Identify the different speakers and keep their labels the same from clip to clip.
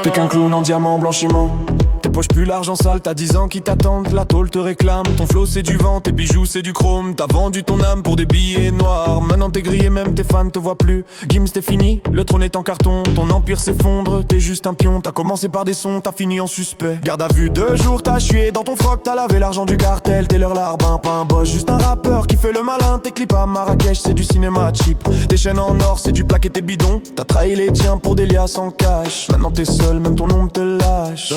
Speaker 1: T'es qu'un clown en diamant blanchiment. Tes poches plus l'argent sale, t'as 10 ans qui t'attendent. La tôle te réclame, ton flow c'est du vent, tes bijoux c'est du chrome. T'as vendu ton âme pour des billets noirs. Maintenant t'es grillé, même tes fans te voient plus. Gims t'es fini, le trône est en carton. Ton empire s'effondre, t'es juste un pion. T'as commencé par des sons, t'as fini en suspect. Garde à vue 2 jours, t'as chué dans ton froc. T'as lavé l'argent du cartel, t'es leur larbin. Pas un boss, juste un rappeur qui fait le malin. Tes clips à Marrakech, c'est du cinéma cheap. Tes chaînes en or, c'est du plaqué tes bidons. T'as trahi les tiens pour des liasses en cash. Maintenant t'es seul, même ton ombre te lâche.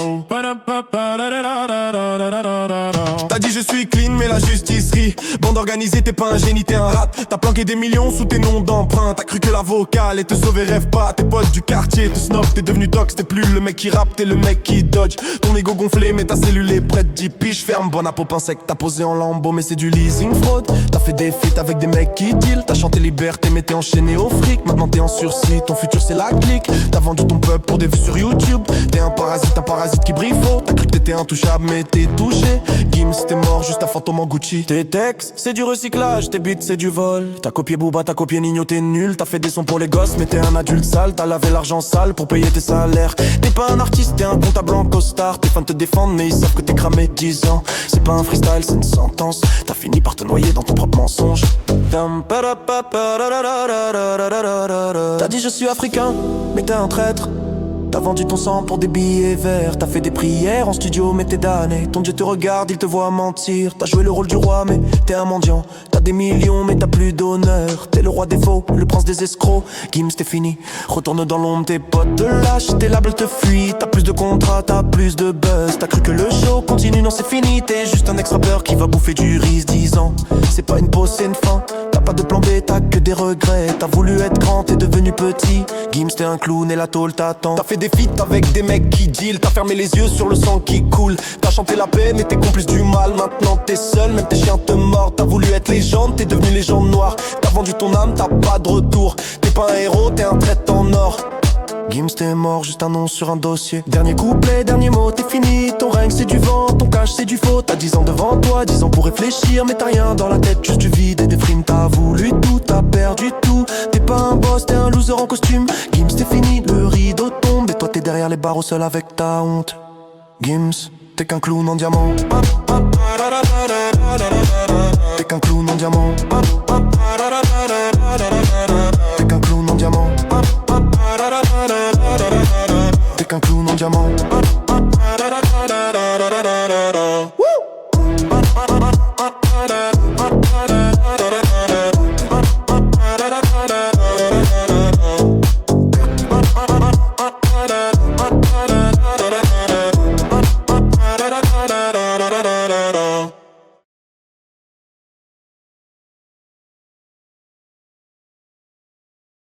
Speaker 1: T'as dit je suis clean mais la justice rit. Bande organisée, t'es pas un génie, t'es un rat. T'as planqué des millions sous tes noms d'emprunt. T'as cru que la vocale et te sauver rêve pas. Tes potes du quartier te snob, t'es devenu dox. T'es plus le mec qui rappe, t'es le mec qui dodge. Ton ego gonflé mais ta cellule est prête 10 piges. Ferme, bonne à popin sec, t'as posé en lambeau mais c'est du leasing fraude. T'as fait des feats avec des mecs qui deal. T'as chanté liberté mais t'es enchaîné au fric. Maintenant t'es en sursis, ton futur c'est la clique. T'as vendu ton peuple pour des vues sur YouTube. T'es un parasite qui brille faux. T'as cru que t'étais intouchable mais t'es touché. Gims t'es mort juste un fantôme en Gucci. Tes textes c'est du recyclage, tes beats c'est du vol. T'as copié Booba, t'as copié Nino, t'es nul. T'as fait des sons pour les gosses mais t'es un adulte sale. T'as lavé l'argent sale pour payer tes salaires. T'es pas un artiste, t'es un comptable en costard. Tes fans te défendent mais ils savent que t'es cramé 10 ans. C'est pas un freestyle, c'est une sentence. T'as fini par te noyer dans ton propre mensonge. T'as dit je suis africain mais t'es un traître. T'as vendu ton sang pour des billets verts. T'as fait des prières en studio mais t'es damné. Ton dieu te regarde, il te voit mentir. T'as joué le rôle du roi mais t'es un mendiant. T'as des millions mais t'as plus d'honneur. T'es le roi des faux, le prince des escrocs. Gims t'es fini, retourne dans l'ombre. Tes potes te lâchent, tes labels te fuient. T'as plus de contrats, t'as plus de buzz. T'as cru que le show continue, non c'est fini. T'es juste un ex-rappeur qui va bouffer du riz 10 ans. C'est pas une pause, c'est une fin. T'as pas de plan B, t'as que des regrets. T'as voulu être grand, t'es devenu petit. Gims t'es un clown et la tôle t'attend. T'as fait des feats avec des mecs qui deal. T'as fermé les yeux sur le sang qui coule. T'as chanté la paix mais t'es complice du mal. Maintenant t'es seul, même tes chiens te mordent. T'as voulu être légende, t'es devenu légende noire. T'as vendu ton âme, t'as pas de retour. T'es pas un héros, t'es un traître en or. Gims t'es mort, juste un nom sur un dossier. Dernier couplet, dernier mot, t'es fini. Ton règne c'est du vent, ton cash c'est du faux. T'as 10 ans devant toi, 10 ans pour réfléchir. Mais t'as rien dans la tête, juste du vide et des frimes. T'as voulu tout, t'as perdu tout. T'es pas un boss, t'es un loser en costume. Gims t'es fini, le rideau tombe. Et toi t'es derrière les barreaux seul avec ta honte. Gims, t'es qu'un clown en diamant. T'es qu'un clown en diamant. T'es qu'un clown en diamant. T'es qu'un clown en diamant. Woo!